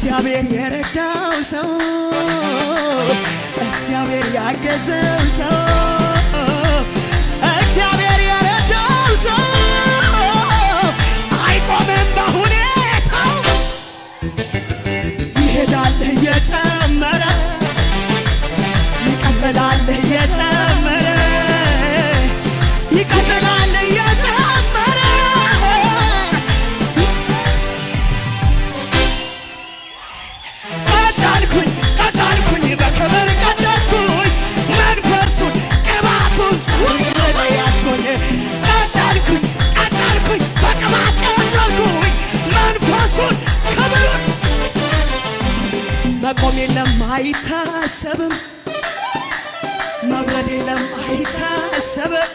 እግዚአብሔር የረዳው ሰው እግዚአብሔር ያገዘው ሰው እግዚአብሔር የረዳው ሰው አይቆምም በሁኔታው ይሄዳል እየጨመረ ይቀጥላል እየጨመረ ይቀጥላል እየጨመረ ቀጠልኩኝ በክብር ቀጠልኩኝ መንፈሱን ቅባቱን ሰውስለ ያስኮኝ ቀጠልኩኝ በቅባት ቀጠልኩኝ መንፈሱን ክብሩን መቆም የለም አይታሰብም መውረድ የለም አይታሰብም